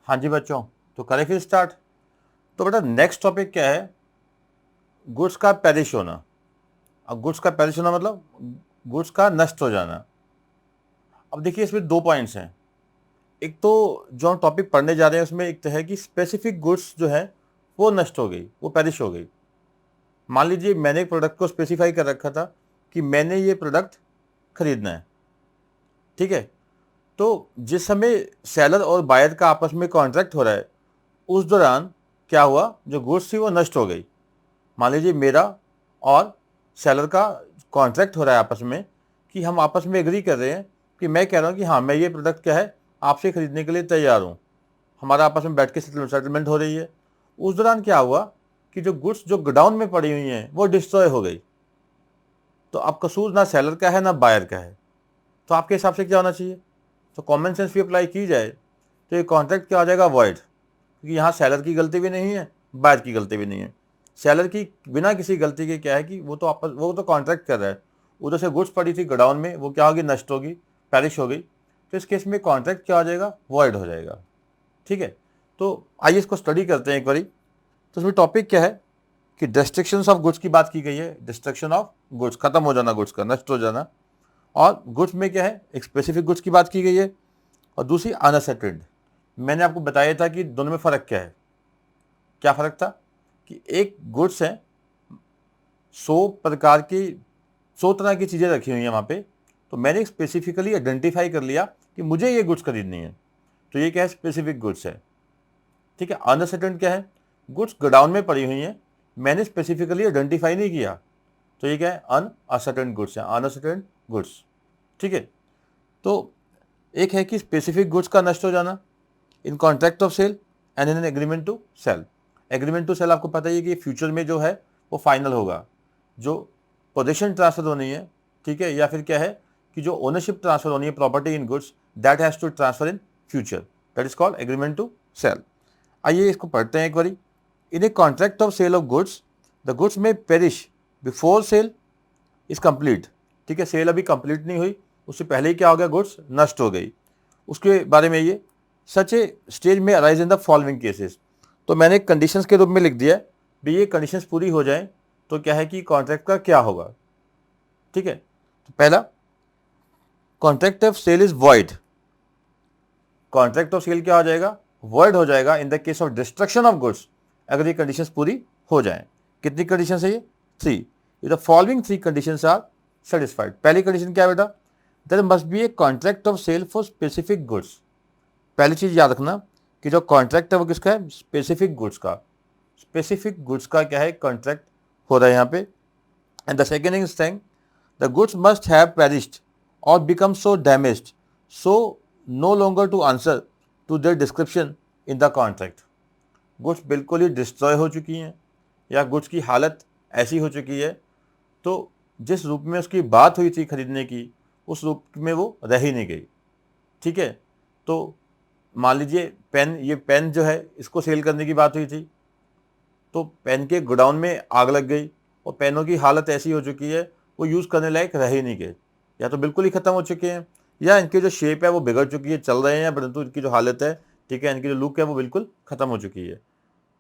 हाँ जी बच्चों, तो करें फिर स्टार्ट। तो बेटा नेक्स्ट टॉपिक क्या है? गुड्स का पेरिश होना। अब गुड्स का पेरिश होना मतलब गुड्स का नष्ट हो जाना। अब देखिए इसमें दो पॉइंट्स हैं। एक तो जो हम टॉपिक पढ़ने जा रहे हैं उसमें एक तो है कि स्पेसिफिक गुड्स जो है वो नष्ट हो गई, वो पेरिश हो गई। मान लीजिए मैंने एक प्रोडक्ट को स्पेसिफाई कर रखा था कि मैंने ये प्रोडक्ट खरीदना है, ठीक है। तो जिस समय सेलर और बायर का आपस में कॉन्ट्रैक्ट हो रहा है उस दौरान क्या हुआ, जो गुड्स थी वो नष्ट हो गई। मान लीजिए मेरा और सेलर का कॉन्ट्रैक्ट हो रहा है आपस में कि हम आपस में एग्री कर रहे हैं कि मैं कह रहा हूँ कि हाँ मैं ये प्रोडक्ट क्या है आपसे खरीदने के लिए तैयार हूँ। हमारा आपस में बैठ के सेटलमेंट हो रही है। उस दौरान क्या हुआ कि जो गुड्स जो गोडाउन में पड़ी हुई हैं वो डिस्ट्रॉय हो गई। तो अब कसूर ना सेलर का है ना बायर का है। तो आपके हिसाब से क्या होना चाहिए? तो कॉमन सेंस भी अप्लाई की जाए तो ये कॉन्ट्रैक्ट क्या हो जाएगा? वॉइड। क्योंकि यहाँ सेलर की गलती भी नहीं है, बायर की गलती भी नहीं है। सेलर की बिना किसी गलती के क्या है कि वो तो कॉन्ट्रैक्ट कर रहा है। उधर से गुड्स पड़ी थी गोडाउन में, वो क्या होगी? नष्ट होगी, पैरिश हो गई। तो इस केस में कॉन्ट्रैक्ट क्या हो जाएगा? वॉइड हो जाएगा। ठीक है। तो आइए इसको स्टडी करते हैं एक बारी। तो इसमें टॉपिक क्या है कि डिस्ट्रक्शन ऑफ गुड्स की बात की गई है। डिस्ट्रक्शन ऑफ गुड्स, खत्म हो जाना गुड्स का, नष्ट हो जाना। और गुड्स में क्या है, एक स्पेसिफिक गुड्स की बात की गई है और दूसरी अनअसर्टेन्ड। मैंने आपको बताया था कि दोनों में फ़र्क क्या है। क्या फ़र्क था कि एक गुड्स है, 100 प्रकार की, 100 तरह की चीज़ें रखी हुई हैं वहाँ पे। तो मैंने स्पेसिफिकली आइडेंटिफाई कर लिया कि मुझे ये गुड्स खरीदनी है। तो ये क्या है? स्पेसिफिक गुड्स है। ठीक है। अनअसर्टेन्ड क्या है? गुड्स गोडाउन में पड़ी हुई हैं, मैंने स्पेसिफिकली आइडेंटिफाई नहीं किया। तो ये क्या है? अनअसर्टेन्ड गुड्स है, अनअसर्टेन्ड गुड्स। ठीक है। तो एक है कि स्पेसिफिक गुड्स का नष्ट हो जाना in contract of sale and in an agreement to sell. Agreement to sell आपको पता ही है कि फ्यूचर में जो है वो फाइनल होगा। जो पोजीशन ट्रांसफर होनी है, ठीक है, या फिर क्या है कि जो ओनरशिप ट्रांसफर होनी है property in goods, that has to transfer in future, that is called agreement to sell. आइए इसको पढ़ते हैं एक बारी। In a contract of sale of goods the goods may perish before sale is complete. ठीक है, सेल अभी complete नहीं हुई, उससे पहले ही क्या हो गया? गुड्स नष्ट हो गई। उसके बारे में ये सच ए स्टेज में arise in the following cases. तो मैंने कंडीशंस के रूप में लिख दिया भी ये कंडीशंस पूरी हो जाएं तो क्या है कि कॉन्ट्रैक्ट का क्या होगा। ठीक है। तो पहला, contract of sale is void. Contract of sale क्या हो जाएगा? वॉइड हो जाएगा in the case of destruction of goods, अगर ये कंडीशंस पूरी हो जाएं। कितनी कंडीशंस है ये? 3। The following 3 conditions are satisfied. पहली कंडीशन क्या है बेटा? There must be a contract of sale for specific goods. पहली चीज याद रखना कि जो कॉन्ट्रैक्ट है वो किसका है? स्पेसिफिक गुड्स का। स्पेसिफिक गुड्स का क्या है? कॉन्ट्रैक्ट हो रहा है यहाँ पे। And the second thing saying the goods must have perished or become so damaged so no longer to answer to their description in the contract। Goods बिल्कुल ही डिस्ट्रॉय हो चुकी हैं या गुड्स की हालत ऐसी हो चुकी है तो जिस रूप में उसकी बात हुई थी खरीदने की उस रूप में वो रह ही नहीं गई। ठीक है। तो मान लीजिए पेन, ये पेन जो है इसको सेल करने की बात हुई थी, तो पेन के गोडाउन में आग लग गई और पेनों की हालत ऐसी हो चुकी है वो यूज़ करने लायक रह ही नहीं गए, या तो बिल्कुल ही ख़त्म हो चुके हैं या इनकी जो शेप है वो बिगड़ चुकी है, चल रहे हैं परंतु इनकी जो हालत है, ठीक है, इनकी जो लुक है वो बिल्कुल ख़त्म हो चुकी है।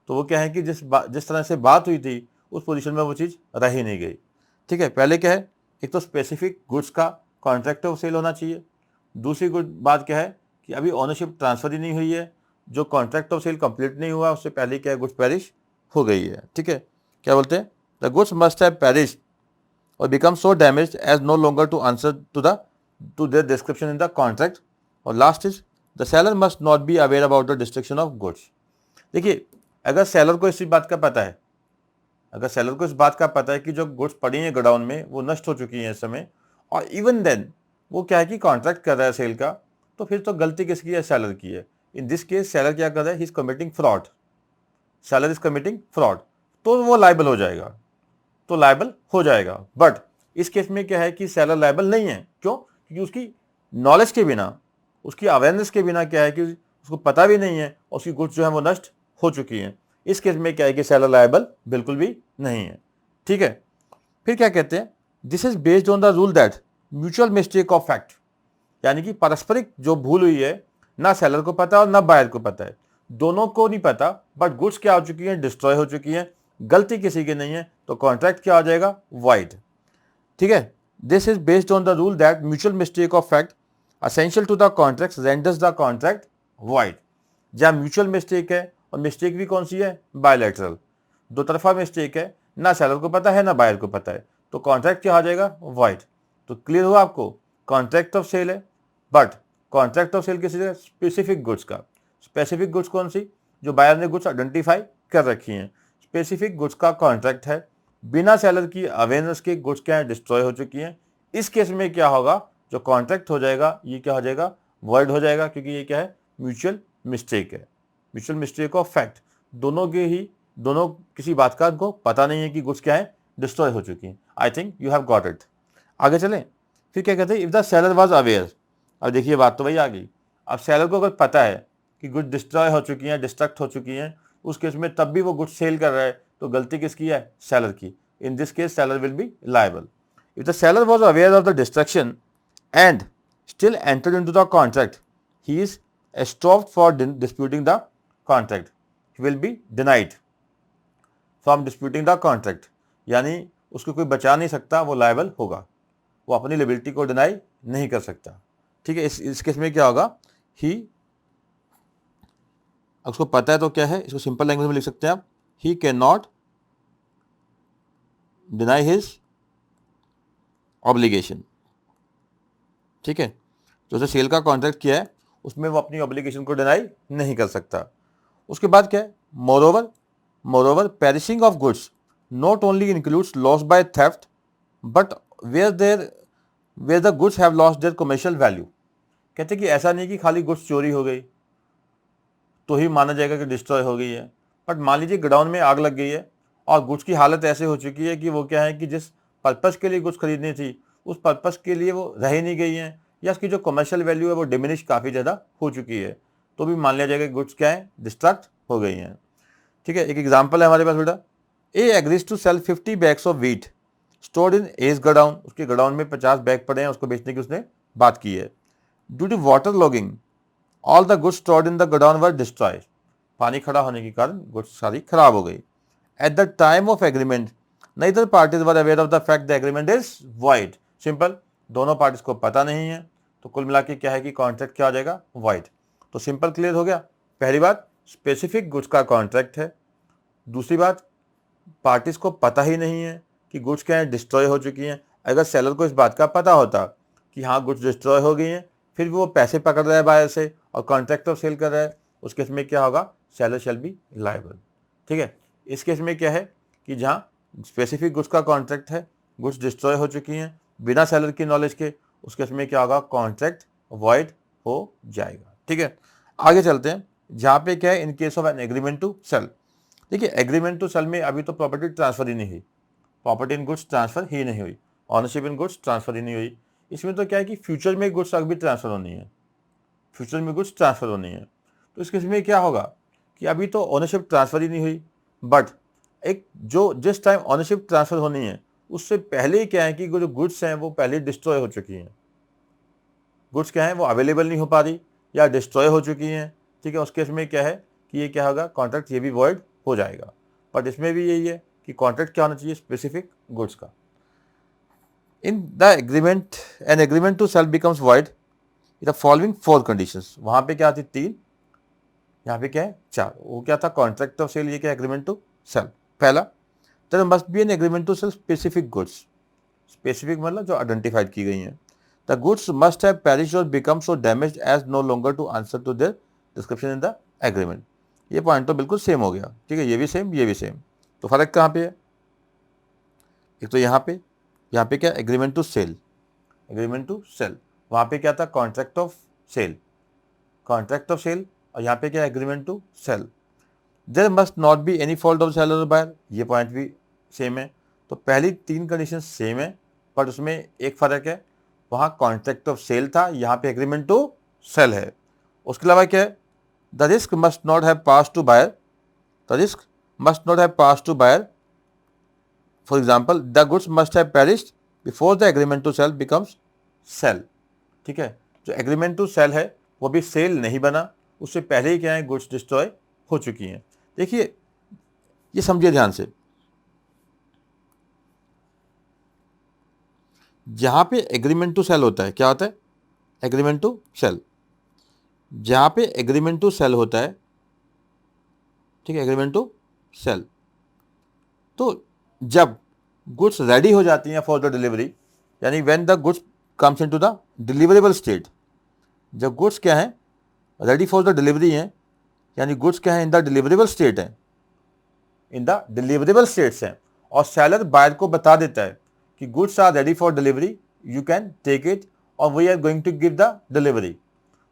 तो वो क्या है कि जिस तरह से बात हुई थी उस पोजीशन में वो चीज़ रह ही नहीं गई। ठीक है। पहले क्या है, एक तो स्पेसिफिक गुड्स का कॉन्ट्रैक्ट ऑफ सेल होना चाहिए। दूसरी गुड बात क्या है कि अभी ओनरशिप ट्रांसफर ही नहीं हुई है, जो कॉन्ट्रैक्ट ऑफ सेल कंप्लीट नहीं हुआ उससे पहले क्या है, गुड्स पेरिश हो गई है। ठीक है। क्या बोलते हैं? The goods must have perish और become so damage as no longer to answer to their description in the contract. और last is the seller must not be aware about the destruction of goods. देखिए, अगर seller को इस बात का पता है, अगर सेलर को इस बात का पता है कि जो गुड्स पड़ी हैं गोडाउन में वो नष्ट हो चुकी हैं इस समय, और इवन देन वो क्या है कि कॉन्ट्रैक्ट कर रहा है सेल का, तो फिर तो गलती किसकी है? सेलर की है। इन दिस केस सेलर क्या कर रहा है? He is committing fraud. Seller is committing fraud, तो वो लायबल हो जाएगा, तो लायबल हो जाएगा। बट इस केस में क्या है कि सेलर लायबल नहीं है। क्यों? क्योंकि उसकी नॉलेज के बिना, उसकी अवेयरनेस के बिना क्या है कि उसको पता भी नहीं है और उसकी गुड्स जो है वो नष्ट हो चुकी हैं। इस केस में क्या है कि सेलर लायबल बिल्कुल भी नहीं है। ठीक है। फिर क्या कहते हैं? This is based on the rule that mutual mistake of fact, यानी कि पारस्परिक जो भूल हुई है, ना सेलर को पता है और ना बायर को पता है। दोनों को नहीं पता, बट गुड्स क्या हो चुकी हैं, डिस्ट्रॉय हो चुकी हैं, गलती किसी की नहीं है, तो कॉन्ट्रैक्ट क्या हो जाएगा, वाइड। ठीक है, this is based on the rule that mutual mistake of fact essential to the contract renders the contract void. जहां म्यूचुअल मिस्टेक है, और मिस्टेक भी कौन सी है, बायलैटरल, दो तरफा मिस्टेक है, ना सेलर को पता है ना बायर को पता है, तो कॉन्ट्रैक्ट क्या हो जाएगा, वाइड। तो क्लियर हुआ आपको, कॉन्ट्रैक्ट ऑफ सेल है, बट कॉन्ट्रैक्ट ऑफ सेल किसी स्पेसिफिक गुड्स का, स्पेसिफिक गुड्स कौन सी, जो बायर ने गुड्स आइडेंटिफाई कर रखी हैं, स्पेसिफिक गुड्स का कॉन्ट्रैक्ट है, बिना सेलर की अवेयरनेस के गुड्स क्या है, डिस्ट्रॉय हो चुकी हैं। इस केस में क्या होगा, जो कॉन्ट्रैक्ट हो जाएगा ये क्या हो जाएगा, वर्ड हो जाएगा, क्योंकि ये क्या है, म्यूचुअल मिस्टेक है, म्यूचुअल मिस्टेक ऑफ फैक्ट, दोनों किसी बात का उनको पता नहीं है कि गुड्स क्या है, डिस्ट्रॉय हो चुकी हैं। आई think you have got it. आगे चलें, फिर क्या कहते हैं, if the seller was aware. अब देखिए बात तो वही आ गई, अब सेलर को अगर पता है कि गुड्स डिस्ट्रॉय हो चुकी हैं, डिस्ट्रक्ट हो चुकी हैं, उस केस में तब भी वो गुड्स सेल कर रहा है, तो गलती किसकी है, सेलर की। In this case seller will be liable. If the seller was aware of the destruction and still entered into the contract, he is stopped for disputing the contract. He will be denied from disputing the contract. यानी उसको कोई बचा नहीं सकता, वो liable होगा, वो अपनी लिबिलिटी को डिनाई नहीं कर सकता। ठीक है, इस केस में क्या होगा, ही, उसको पता है तो क्या है, इसको सिंपल लैंग्वेज में लिख सकते हैं आप, he can not deny his obligation. ठीक है, जो उसे सेल का कॉन्ट्रैक्ट किया है उसमें वो अपनी ऑब्लिगेशन को डिनाई नहीं कर सकता। उसके बाद क्या है, moreover perishing of goods not only includes loss by theft but where the goods have lost their commercial value. कहते हैं कि ऐसा नहीं कि खाली गुड्स चोरी हो गई तो ही माना जाएगा कि डिस्ट्रॉय हो गई है, बट मान लीजिए गोडाउन में आग लग गई है और गुड्स की हालत ऐसे हो चुकी है कि वो क्या है कि जिस पर्पस के लिए गुड्स खरीदनी थी उस पर्पस के लिए वो रह नहीं गई हैं, या उसकी जो कमर्शियल वैल्यू है वो डिमिनिश काफ़ी ज़्यादा हो चुकी है, तो भी मान लिया जाएगा कि गुड्स क्या है, डिस्ट्रक्ट हो गई हैं। ठीक है, एक एग्जांपल है हमारे पास बेटा, A agrees to sell 50 bags of wheat stored in as godown. उसके गोडाउन में 50 बैग पड़े हैं, उसको बेचने की उसने बात की है। Due to water logging all the goods stored in the godown were destroyed. पानी खड़ा होने के कारण गुड्स सारी खराब हो गई। At the time of agreement neither parties were aware of the fact the agreement is void। Simple, दोनों पार्टीज को पता नहीं है, तो कुल मिला के क्या है कि कॉन्ट्रैक्ट क्या हो जाएगा, वाइड। तो सिंपल क्लियर हो गया। पहली बात, स्पेसिफिक गुड्स का कॉन्ट्रैक्ट है। दूसरी बात, पार्टीज को पता ही नहीं है कि गुड्स क्या है, डिस्ट्रॉय हो चुकी हैं। अगर सेलर को इस बात का पता होता कि हाँ गुड्स डिस्ट्रॉय हो गई हैं, फिर भी वो पैसे पकड़ रहा है बायर से और कॉन्ट्रैक्ट ऑफ सेल कर रहा है, उस केस में क्या होगा, सेलर शैल बी लायबल। ठीक है, इस केस में क्या है कि जहाँ स्पेसिफिक गुड्स का कॉन्ट्रैक्ट है, गुड्स डिस्ट्रॉय हो चुकी हैं बिना सेलर की नॉलेज के, उस केस में क्या होगा, कॉन्ट्रैक्ट वॉइड हो जाएगा। ठीक है, आगे चलते हैं, जहाँ पे क्या है, in case of an agreement to sell. देखिए, एग्रीमेंट टू सेल में अभी तो प्रॉपर्टी ट्रांसफर ही नहीं हुई, प्रॉपर्टी इन गुड्स ट्रांसफर ही नहीं हुई, ऑनरशिप इन गुड्स ट्रांसफर ही नहीं हुई। इसमें तो क्या है कि फ्यूचर में गुड्स अभी ट्रांसफर होनी है, फ्यूचर में गुड्स ट्रांसफर होनी है। तो इस केस में क्या होगा कि अभी तो ऑनरशिप ट्रांसफर ही नहीं हुई, बट एक जो जिस टाइम ऑनरशिप ट्रांसफर होनी है उससे पहले ही क्या है कि जो गुड्स हैं वो पहले डिस्ट्रॉय हो चुकी हैं, गुड्स क्या है वो अवेलेबल नहीं हो पा रही या डिस्ट्रॉय हो चुकी हैं। ठीक है, उस केस में क्या है कि ये क्या होगा, कॉन्ट्रैक्ट ये भी वॉइड हो जाएगा। बट इसमें भी यही है कि कॉन्ट्रैक्ट क्या होना चाहिए, स्पेसिफिक गुड्स का। In the agreement an agreement to sell becomes void the following 4 conditions. वहां पे क्या थी 3, यहाँ पे क्या है 4। वो क्या था, कॉन्ट्रैक्ट ऑफ सेल, ये क्या एग्रीमेंट टू सेल। पहला, there must be an agreement to sell specific goods. Specific मतलब जो आइडेंटिफाइड की गई हैं। The goods must have perished और become so damaged as no longer to answer to their description in the agreement. ये point तो बिल्कुल same हो गया। ठीक है, ये भी सेम, ये भी सेम। तो फर्क कहाँ पे है, एक तो यहाँ पे क्या, agreement to sell, agreement to sell, वहाँ पे क्या था, contract of sale, contract of sale, और यहाँ पे क्या, agreement to sell. There must not be any fault of seller और बायर, ये पॉइंट भी सेम है। तो पहली 3 कंडीशन सेम है, बट उसमें एक फ़र्क है, वहाँ कॉन्ट्रैक्ट ऑफ सेल था, यहाँ पे एग्रीमेंट टू सेल है। उसके अलावा क्या है, the risk must not have pass to buyer, the risk must not have pass to buyer. For example, the goods must have perished before the agreement to sell becomes sale. ठीक है, जो agreement to cell है वो भी cell नहीं बना, उससे पहले ही क्या है, गुड्स डिस्ट्रॉय हो चुकी हैं। देखिए ये समझिए ध्यान से, जहां पे एग्रीमेंट टू सेल होता है, क्या होता है, एग्रीमेंट टू सेल, जहां पे एग्रीमेंट टू सेल होता है, ठीक है, एग्रीमेंट टू सेल, तो जब गुड्स रेडी हो जाती हैं फॉर द डिलीवरी, यानी when the goods comes into the deliverable state, जब गुड्स क्या है, रेडी फॉर द डिलीवरी हैं, यानी गुड्स क्या है, इन द डिलीवरेबल स्टेट है, इन द डिलीवरेबल स्टेट्स हैं, और सेलर बायर को बता देता है कि goods are ready for delivery, you can take it और we are going to give the delivery.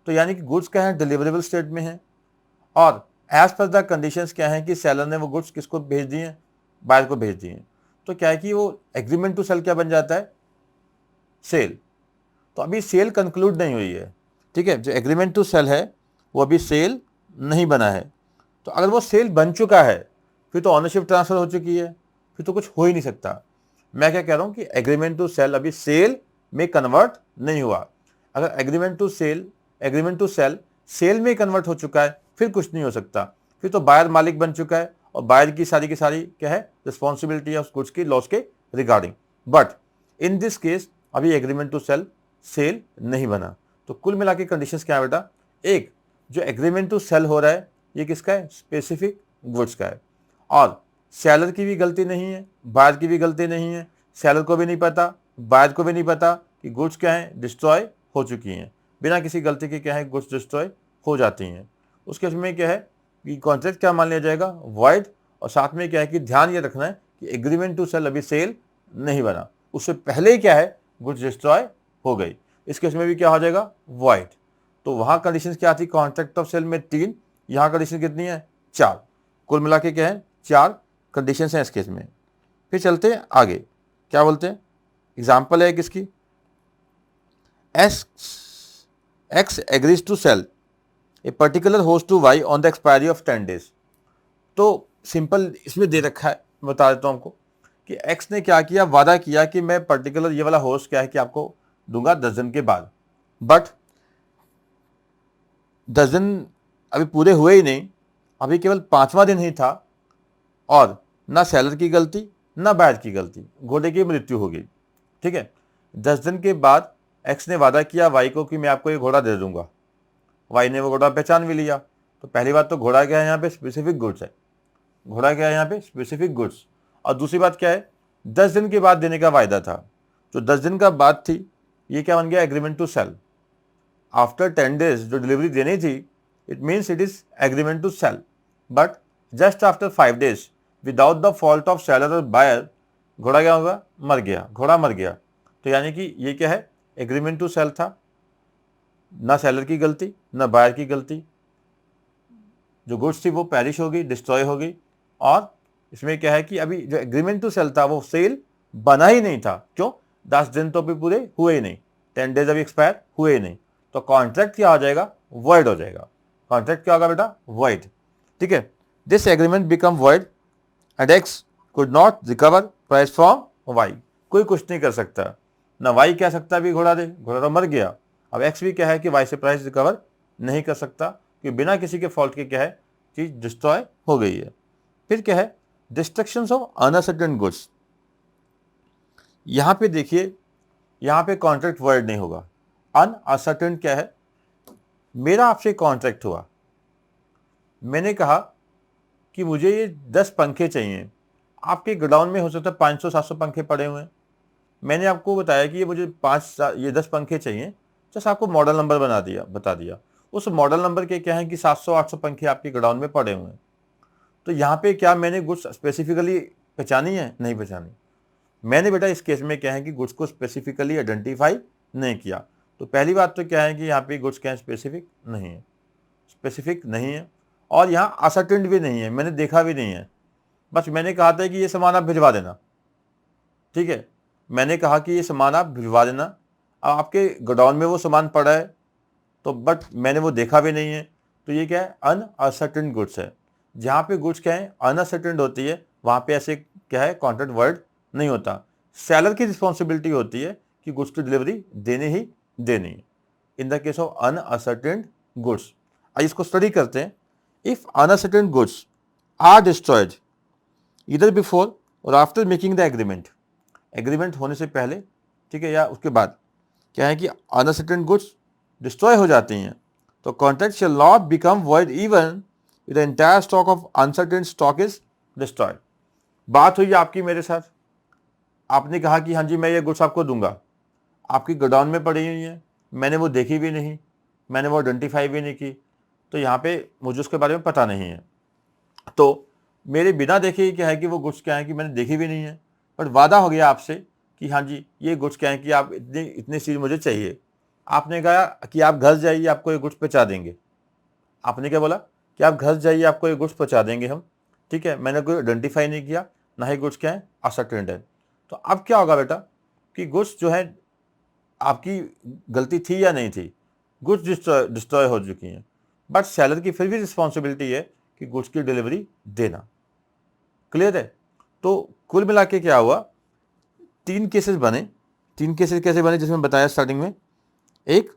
तो यानी कि गुड्स क्या है, डिलीवरेबल स्टेट में है, और एज पर द कंडीशंस क्या है कि सेलर ने वो गुड्स किसको भेज दिए हैं, बायर को भेज दिए हैं। तो क्या है कि वो एग्रीमेंट टू सेल क्या बन जाता है, सेल। तो अभी सेल कंक्लूड नहीं हुई है, ठीक है, जो एग्रीमेंट टू सेल है वो अभी सेल नहीं बना है। तो अगर वो सेल बन चुका है फिर तो ऑनरशिप ट्रांसफर हो चुकी है, फिर तो कुछ हो ही नहीं सकता। मैं क्या कह रहा हूँ कि एग्रीमेंट टू सेल अभी सेल में कन्वर्ट नहीं हुआ। अगर एग्रीमेंट टू सेल सेल में कन्वर्ट हो चुका है फिर कुछ नहीं हो सकता, फिर तो बायर मालिक बन चुका है और बायर की सारी क्या है, रिस्पॉन्सिबिलिटी है उस गुड्स की लॉस के regarding. But in this case अभी एग्रीमेंट टू सेल नहीं बना। तो कुल मिला के कंडीशंस क्या है बेटा, एक जो एग्रीमेंट टू सेल हो रहा है ये किसका है, स्पेसिफिक गुड्स का है, और सेलर की भी गलती नहीं है, बायर की भी गलती नहीं है, सेलर को भी नहीं पता, बायर को भी नहीं पता कि गुड्स क्या है, डिस्ट्रॉय हो चुकी हैं, बिना किसी गलती के क्या है गुड्स डिस्ट्रॉय हो जाती हैं। उसके उसमें क्या है कि कॉन्ट्रैक्ट क्या मान लिया जाएगा, वॉइड, और साथ में क्या है कि ध्यान ये रखना है कि एग्रीमेंट टू सेल अभी सेल नहीं बना, उससे पहले ही क्या है गुड्स डिस्ट्रॉय हो गई, इस केस में भी क्या हो जाएगा, वॉइड। तो वहां कंडीशन क्या थी, कॉन्ट्रैक्ट ऑफ सेल में 3, यहाँ कंडीशन कितनी है, 4, कुल मिला के क्या है 4 कंडीशन हैं इस केस में। फिर चलते हैं आगे, क्या बोलते हैं, एग्जाम्पल है किसकी, X agrees to sell a particular होस्ट to Y on the expiry of 10 days। तो सिंपल इसमें दे रखा है, बता देता हूँ आपको कि एक्स ने क्या किया, वादा किया कि मैं पर्टिकुलर ये वाला होस्ट क्या है कि आपको दूंगा 10 दिन के बाद, बट 10 दिन अभी पूरे हुए ही नहीं, अभी केवल 5वां दिन ही था, और ना सेलर की गलती ना बायर की गलती, घोड़े की मृत्यु हो गई, ठीक है। 10 दिन के बाद एक्स ने वादा किया वाई को कि मैं आपको ये घोड़ा दे दूंगा, वाई ने वो घोड़ा पहचान भी लिया। तो पहली बात तो घोड़ा क्या है यहाँ पे, स्पेसिफिक गुड्स है, घोड़ा क्या है यहाँ पे, स्पेसिफिक गुड्स। और दूसरी बात क्या है, 10 दिन के बाद देने का वायदा था, जो 10 दिन का बाद थी ये क्या बन गया, agreement to sell. After 10 days जो डिलीवरी देनी थी, it means it is agreement to sell, but just after 5 days without the fault of seller और बायर, घोड़ा क्या होगा, मर गया, घोड़ा मर गया। तो यानी कि ये क्या है, एग्रीमेंट टू सेल था, ना सेलर की गलती ना बायर की गलती, जो गुड्स थी वो पेरिश हो गई, डिस्ट्रॉय हो गई। और इसमें क्या है कि अभी जो एग्रीमेंट टू सेल था वो सेल बना ही नहीं था, क्यों, 10 दिन तो अभी पूरे हुए ही नहीं, 10 days अभी एक्सपायर हुए ही नहीं। तो कॉन्ट्रैक्ट क्या हो जाएगा, वॉइड हो जाएगा। कॉन्ट्रैक्ट क्या होगा बेटा, वॉइड, ठीक है। This agreement become void and X could not recover price from Y. कोई कुछ नहीं कर सकता, ना वाई कह सकता भी घोड़ा दे, घोड़ा तो मर गया। अब एक्स भी क्या है कि वाई से प्राइस रिकवर नहीं कर सकता, कि बिना किसी के फॉल्ट के क्या है चीज डिस्ट्रॉय हो गई है। फिर क्या है, डिस्ट्रक्शन ऑफ अनसर्टेन गुड्स। यहां पे देखिए, यहां पे कॉन्ट्रैक्ट वर्ड नहीं होगा, अनसर्टेन क्या है, मेरा आपसे कॉन्ट्रैक्ट हुआ, मैंने कहा कि मुझे ये 10 पंखे चाहिए, आपके गोडाउन में हो सकता है 500-700 पंखे पड़े हुए हैं, मैंने आपको बताया कि ये मुझे 10 पंखे चाहिए, जस्ट आपको मॉडल नंबर बता दिया, उस मॉडल नंबर के क्या है कि 700-800 पंखे आपके गोडाउन में पड़े हुए हैं। तो यहाँ पे क्या मैंने गुड्स स्पेसिफिकली पहचानी है, नहीं पहचानी। मैंने बेटा इस केस में क्या है कि गुड्स को स्पेसिफिकली आइडेंटिफाई नहीं किया। तो पहली बात तो क्या है कि यहाँ पे गुड्स क्या है, स्पेसिफिक नहीं है, और यहाँ असर्टेंट भी नहीं है, मैंने देखा भी नहीं है, बस मैंने कहा था कि ये सामान आप भिजवा देना, ठीक है, मैंने कहा कि ये सामान आप भिजवा देना। अब आपके गोडाउन में वो सामान पड़ा है, तो बट मैंने वो देखा भी नहीं है, तो ये क्या है, अनअसर्टेन गुड्स है। जहाँ पे गुड्स क्या है, अनअसर्टेन होती है, वहाँ पे ऐसे क्या है, कॉन्ट्रैक्ट वर्ड नहीं होता। सेलर की रिस्पॉन्सिबिलिटी होती है कि गुड्स की डिलीवरी देनी ही देनी है, in the case of unascertained goods. आइए इसको स्टडी करते हैं। If uncertain goods are destroyed इधर बिफोर और after making the agreement, agreement होने से पहले, ठीक है, या उसके बाद क्या है कि अनसर्टेन गुड्स डिस्ट्रॉय हो जाती हैं, तो contract shall not become void even the entire stock of uncertain stock is destroyed. बात हुई आपकी मेरे साथ, आपने कहा कि हाँ जी मैं ये गुड्स आपको दूंगा, आपकी गोडाउन में पड़ी हुई है, मैंने वो देखी भी नहीं, मैंने वो आइडेंटिफाई भी नहीं की, तो यहाँ पे मुझे उसके बारे में पता नहीं है, तो मेरे बिना देखे ही क्या है कि वो गुड्स क्या है कि मैंने देखी भी नहीं है, बट वादा हो गया आपसे कि हाँ जी ये गुड्स क्या है कि आप इतनी इतनी चीज़ मुझे चाहिए। आपने कहा कि आप घर जाइए आपको ये गुड्स पहुँचा देंगे, आपने क्या बोला कि आप घर जाइए आपको ये गुड्स पहुँचा देंगे हम, ठीक है, मैंने कोई आइडेंटिफाई नहीं किया, ना ही गुड्स क्या है असर्टेन है। तो अब क्या होगा बेटा कि गुड्स जो है आपकी गलती थी या नहीं थी, गुड्स डिस्ट्रॉय हो चुकी हैं, बट सेलर की फिर भी रिस्पॉन्सिबिलिटी है कि गुड्स की डिलीवरी देना। क्लियर है? तो कुल मिला के क्या हुआ, 3 केसेस बने। 3 केसेस कैसे बने जिसमें बताया स्टार्टिंग में, एक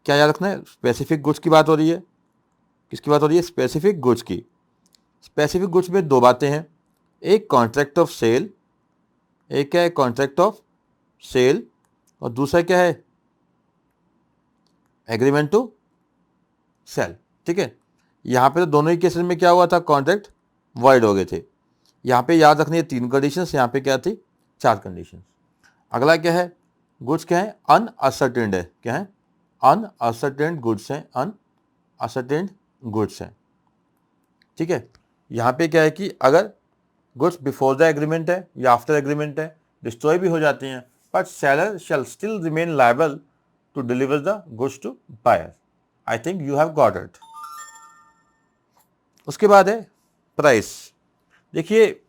क्या याद रखना है, स्पेसिफिक गुड्स की बात हो रही है, किसकी बात हो रही है, स्पेसिफिक गुड्स की। स्पेसिफिक गुड्स में 2 बातें हैं, एक कॉन्ट्रैक्ट ऑफ सेल, एक क्या है कॉन्ट्रैक्ट ऑफ सेल, और दूसरा क्या है एग्रीमेंट टू सेल। ठीक है, यहाँ पे तो दोनों ही केसेस में क्या हुआ था, कॉन्ट्रैक्ट वॉइड हो गए थे। यहाँ पे याद रखनी है 3 कंडीशंस, यहाँ पे क्या थी 4 कंडीशंस। अगला क्या है, गुड्स क्या है अनअसर्टेन्ड है, क्या है अनअसर्टेन्ड गुड्स हैं, अनअसर्टेन्ड गुड्स हैं। ठीक है, यहाँ पे क्या है कि अगर गुड्स बिफोर द एग्रीमेंट है या आफ्टर एग्रीमेंट है डिस्ट्रॉय भी हो जाती हैं, but seller shall still remain liable to deliver the goods to buyer. I think you have got it. उसके बाद है प्राइस। देखिए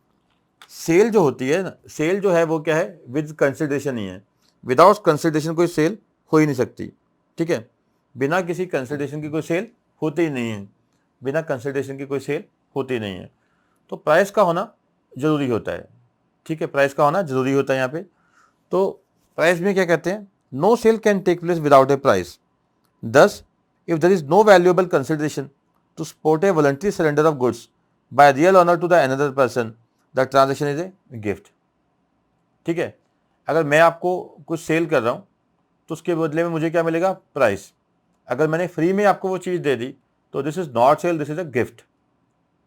सेल जो होती है ना, सेल जो है वो क्या है विद कंसिडरेशन ही है, विदाउट कंसिडरेशन कोई सेल हो ही नहीं सकती। ठीक है, बिना किसी कंसिडरेशन की कोई सेल होती ही नहीं है, बिना कंसिडरेशन की कोई सेल होती नहीं है। तो प्राइस का होना ज़रूरी होता है। ठीक है, प्राइस का होना ज़रूरी होता है यहाँ पे। तो प्राइस में क्या कहते हैं, no sale can take place without a price, thus if there is no valuable consideration to support a voluntary surrender of goods by real owner to the another person the transaction is a gift. ठीक है, अगर मैं आपको कुछ cell कर रहा हूँ तो उसके बदले में मुझे क्या मिलेगा, प्राइस। अगर मैंने फ्री में आपको वो चीज़ दे दी तो this is not sale, this is a gift,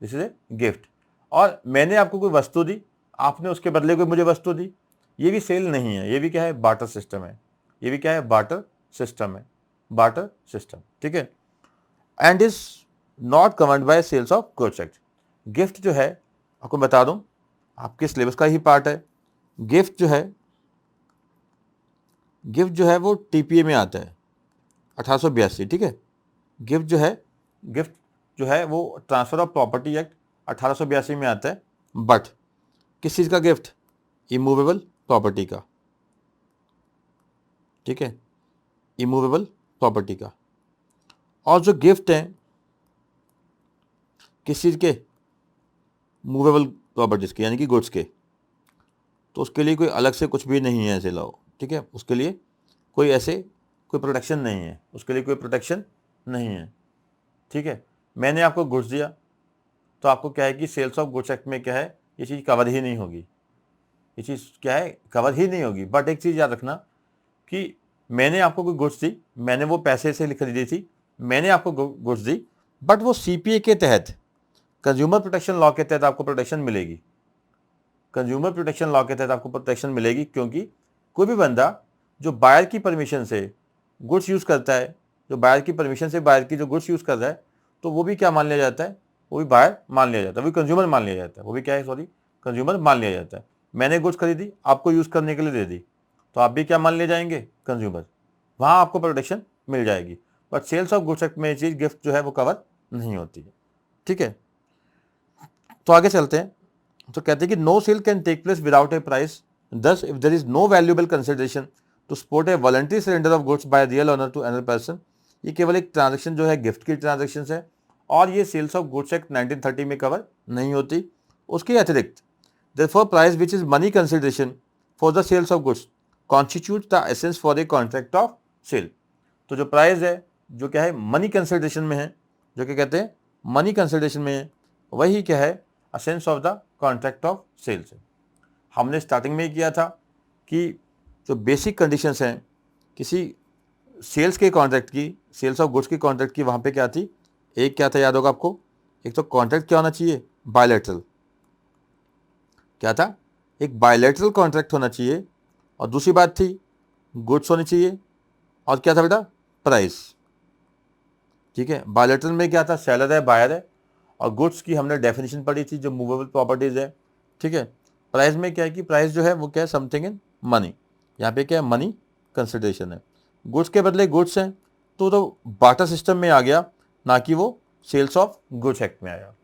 this is a gift. और मैंने आपको कोई वस्तु दी, आपने उसके बदले कोई मुझे वस्तु दी, ये भी सेल नहीं है, ये भी क्या है बार्टर सिस्टम है, ये भी क्या है बार्टर सिस्टम है, बार्टर सिस्टम। ठीक है, and is not covered by sales of goods act. Gift जो है आपको बता दूं आपके सिलेबस का ही पार्ट है। गिफ्ट जो है वो टीपीए में आता है 1882। ठीक है, गिफ्ट जो है वो ट्रांसफर ऑफ प्रॉपर्टी एक्ट 1882 में आता है, बट किस चीज़ का गिफ्ट, इमूवेबल प्रॉपर्टी का। ठीक है, इमूवेबल प्रॉपर्टी का। और जो गिफ्ट हैं किस चीज़ के, मूवेबल प्रॉपर्टीज़ के, यानी कि गुड्स के, तो उसके लिए कोई अलग से कुछ भी नहीं है ऐसे लॉ। ठीक है, उसके लिए कोई प्रोटेक्शन नहीं है, उसके लिए कोई प्रोटेक्शन नहीं है। ठीक है, मैंने आपको गुड्स दिया तो आपको क्या है कि सेल्स ऑफ गुड्स एक्ट में क्या है ये चीज़ कवर ही नहीं होगी, ये चीज़ क्या है कवर ही नहीं होगी। बट एक चीज़ याद रखना कि मैंने आपको कोई गुड्स दी, मैंने वो पैसे से खरीदी थी, मैंने आपको गुड्स दी, बट वो सीपीए के तहत, कंज्यूमर प्रोटेक्शन लॉ के तहत आपको प्रोटेक्शन मिलेगी, कंज्यूमर प्रोटेक्शन लॉ के तहत आपको प्रोटेक्शन मिलेगी। क्योंकि कोई भी बंदा जो बायर की परमिशन से गुड्स यूज़ करता है, जो बायर की परमिशन से बायर की जो गुड्स यूज़ कर रहा है, तो वो भी क्या मान लिया जाता है, वो भी बायर मान लिया जाता है, वो भी कंज्यूमर मान लिया जाता है, वो भी क्या है सॉरी कंज्यूमर मान लिया जाता है। मैंने गुड्स खरीदी आपको यूज़ करने के लिए दे दी, तो आप भी क्या मान लिए जाएंगे, कंज्यूमर, वहाँ आपको प्रोटेक्शन मिल जाएगी। But sales of goods act में ये चीज़ गिफ्ट जो है वो कवर नहीं होती है। ठीक है, तो आगे चलते हैं। तो कहते हैं कि no sale can take place without a price, thus if there is no valuable consideration to support a voluntary surrender of goods by real owner to another person. ये केवल एक ट्रांजेक्शन जो है गिफ्ट की ट्रांजेक्शन है, और ये sales of goods act 1930 में कवर नहीं होती। उसके अतिरिक्त therefore price which is money consideration for the sales of goods constitute the essence for a contract of sale. तो जो प्राइस है जो क्या है मनी कंसिडरेशन में है, जो क्या कहते हैं मनी कंसिडरेशन में वही क्या है, a sense of the contract of sales है। हमने स्टार्टिंग में ही किया था कि जो बेसिक कंडीशंस हैं किसी सेल्स के कॉन्ट्रैक्ट की, सेल्स ऑफ गुड्स की कॉन्ट्रैक्ट की, वहाँ पे क्या थी, एक क्या था याद होगा आपको, एक तो कॉन्ट्रैक्ट क्या होना चाहिए, बायलैटरल, क्या था, एक बायलैटरल कॉन्ट्रैक्ट होना चाहिए, और दूसरी बात थी गुड्स होनी चाहिए, और क्या था बेटा, प्राइस। ठीक है, बायलैटरल में क्या था, सेलर है बायर है, और गुड्स की हमने डेफिनेशन पढ़ी थी जो मूवेबल प्रॉपर्टीज है। ठीक है, प्राइस में क्या है कि प्राइस जो है वो क्या है, समथिंग इन मनी, यहाँ पे क्या है, मनी कंसिडरेशन है। गुड्स के बदले गुड्स हैं तो बाटर सिस्टम में आ गया, ना कि वो सेल्स ऑफ गुड्स एक्ट में आया।